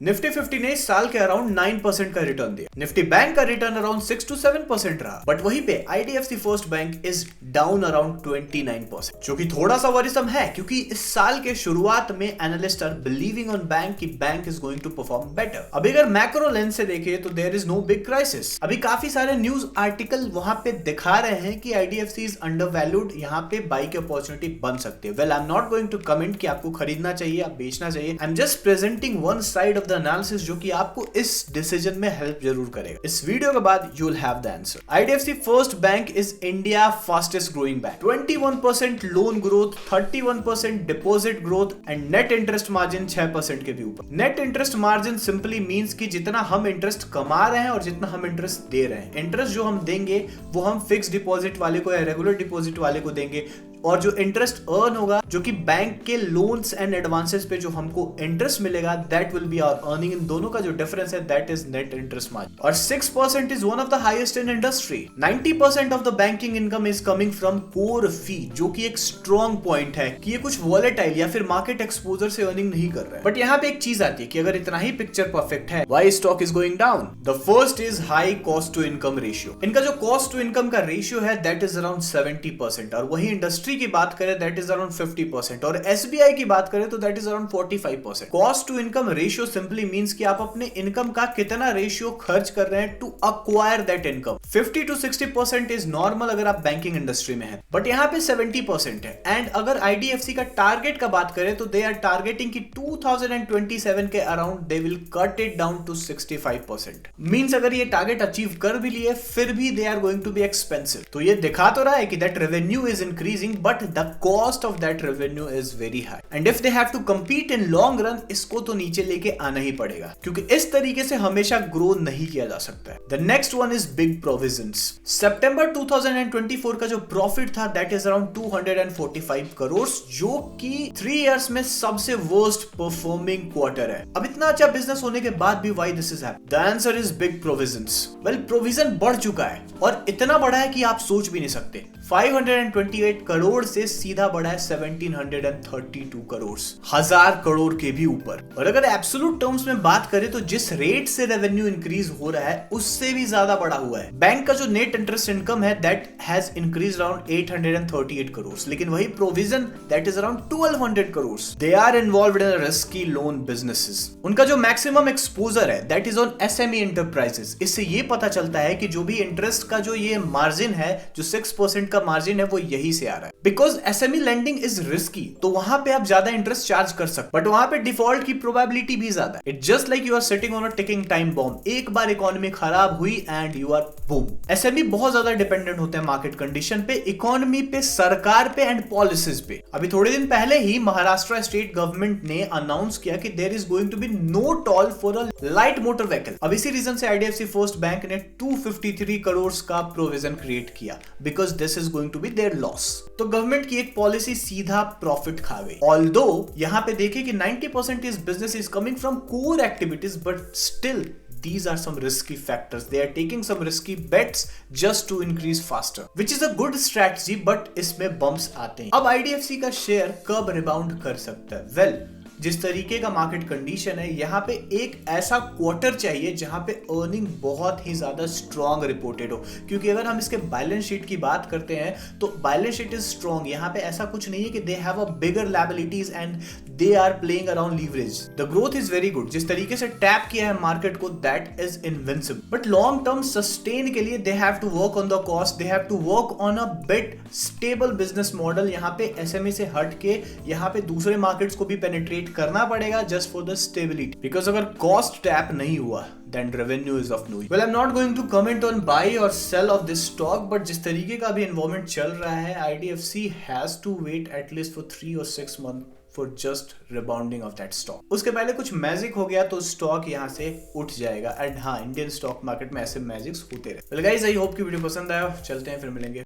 Nifty 50 ने इस साल के अराउंड 9% का रिटर्न दिया। निफ्टी बैंक का रिटर्न अराउंड 6 to 7% रहा, बट वहीं पे IDFC first bank is down around 29%, जो कि थोड़ा सा वरीसम है क्योंकि इस साल के शुरुआत में analysts are believing on bank कि bank is going to perform better. अभी अगर मैक्रो लेंस से देखें तो there is no big crisis. अभी काफी सारे न्यूज आर्टिकल वहां पे दिखा रहे हैं कि आईडीएफसी इज अंडर वैल्यूड, यहाँ पे बाई की अपॉर्चुनिटी बन सकती है। Well, I am not going to comment कि आपको खरीदना चाहिए, आप बेचना चाहिए। I am just presenting one side the analysis जो कि आपको इस डिसीजन में हेल्प जरूर करेगा। इस वीडियो के बाद you will have the answer. IDFC first bank is India fastest growing bank. 21% loan growth, 31% deposit growth and net interest margin 6% के भी ऊपर। Net interest margin simply means कि जितना हम इंटरेस्ट कमा रहे हैं और जितना हम इंटरेस्ट दे रहे हैं। इंटरेस्ट जो हम देंगे वो हम फिक्स डिपॉजिट वाले को या रेगुलर डिपॉजिट वाले को देंगे, और जो इंटरेस्ट अर्न होगा जो कि बैंक के लोन्स एंड एडवांसेस पे जो हमको इंटरेस्ट मिलेगा, that will be our earning. इन दोनों का जो डिफरेंस है that is net interest margin. और 6% is one of the highest in industry. 90% of the banking income is coming from core fee, जो कि एक स्ट्रॉन्ग पॉइंट है कि ये कुछ वॉलेटाइल या फिर मार्केट एक्सपोजर से अर्निंग नहीं कर रहा है। बट यहाँ पे एक चीज आती है कि अगर इतना ही पिक्चर परफेक्ट है, why stock is going down? The first is high cost to income ratio. इनका जो कॉस्ट टू इनकम का रेशियो है दैट इज अराउंड 70%, और वही इंडस्ट्री की बात करें दैट इज अराउंड 50%, और एसबीआई की बात करें तो that is around 45%। Cost to income ratio simply means कि आप अपने इनकम का कितना रेशियो खर्च कर रहे हैं to acquire that income. 50 to 60% is normal अगर आप बैंकिंग इंडस्ट्री में हैं, बट यहाँ पे 70% है। एंड अगर आईडीएफसी का टारगेट का बात करें तो दे आर टारगेटिंग कि 2027 के around they will cut it down to 65%। Means अगर ये टारगेट अचीव कर भी लिए फिर भी they are going to be expensive. तो ये दिखा तो रहा है कि that revenue is increasing but the cost of that revenue is very high, and if they have to compete in long run, इसको तो नीचे लेके आना ही पड़ेगा क्योंकि इस तरीके से हमेशा ग्रो नहीं किया जा सकता है। The next one is big provisions. सितंबर 2024 का जो प्रॉफिट था दैट इज अराउंड 245 करोड़, जो कि 3 इयर्स में सबसे वर्स्ट परफॉर्मिंग क्वार्टर है। अब इतना अच्छा बिजनेस होने के बाद भी why this is happening? The answer is big provisions. Well, provision बढ़ चुका है और इतना बढ़ा है कि आप सोच भी नहीं सकते। 528 करोड़ से सीधा बढ़ा है 1732 करोड़, 1000 करोड़ के भी ऊपर। और अगर एब्सोल्यूट टर्म्स में बात करें तो जिस रेट से रेवेन्यू इंक्रीज हो रहा है उससे भी ज्यादा बढ़ा हुआ है। बैंक का जो नेट इंटरेस्ट इनकम है that has increase around 838 crore, लेकिन वही provision that is around 1200 crore. They are involved in risky loan businesses. उनका जो मैक्सिमम एक्सपोजर है that is on SME enterprises. इससे ये पता चलता है कि जो भी इंटरेस्ट का जो ये मार्जिन है, जो 6% का मार्जिन है, वो यही से आ रहा है। Because SME lending is risky, तो वहां पे आप ज्यादा इंटरेस्ट चार्ज कर सकते, बट वहां पे डिफॉल्ट की प्रोबेबिलिटी भी ज्यादा है। It's just like you are sitting on a ticking time bomb. एक बार इकोनॉमी खराब हुई and you are boom. SME बहुत ज्यादा डिपेंडेंट होते हैं मार्केट कंडीशन पे, इकोनॉमी पे, सरकार पे एंड पॉलिसीज पे। अभी थोड़े दिन पहले ही महाराष्ट्र स्टेट गवर्नमेंट ने अनाउंस किया कि there is going to be no toll for a light motor vehicle. अब इसी रीजन से आईडीएफसी फर्स्ट बैंक ने 253 करोड़ का प्रोविजन क्रिएट किया, because this is going to be there loss. तो गवर्नमेंट की एक पॉलिसी सीधा प्रॉफिट खा गई। ऑल्दो यहाँ पे देखे कि 90% is business is coming from core activities, but still these are some risky factors. They are taking some risky bets just to increase faster, which is a good strategy, but इसमें bumps आते हैं। अब IDFC का share कब rebound कर सकता है? Well, जिस तरीके का मार्केट कंडीशन है, यहाँ पे एक ऐसा क्वार्टर चाहिए जहां पे अर्निंग बहुत ही ज्यादा स्ट्रॉन्ग रिपोर्टेड हो। क्योंकि अगर हम इसके बैलेंस शीट की बात करते हैं तो बैलेंस शीट इज स्ट्रॉन्ग। यहाँ पे ऐसा कुछ नहीं है कि they have a bigger liabilities and they are playing around leverage. The growth is very good. जिस तरीके से टैप किया है मार्केट को, that is invincible. But long term sustain के लिए they have to work on the cost, they have to work on a bit stable business model. यहाँ पे एसएमई से हट के यहाँ पे दूसरे मार्केट्स को भी पेनिट्रेट करना पड़ेगा just for the stability. Because अगर कॉस्ट टैप नहीं हुआ then revenue is of no use. Well, I'm not going to comment on buy or sell of this stock, but जिस तरीके का भी environment चल रहा है, IDFC has to wait at least for 3 or 6 months for just rebounding of that stock. उसके पहले कुछ मैजिक हो गया तो स्टॉक यहाँ से उठ जाएगा। एंड हाँ, इंडियन स्टॉक मार्केट में ऐसे मैजिक्स होते रहे। Well guys, I hope कि वीडियो पसंद आया। चलते हैं, फिर मिलेंगे।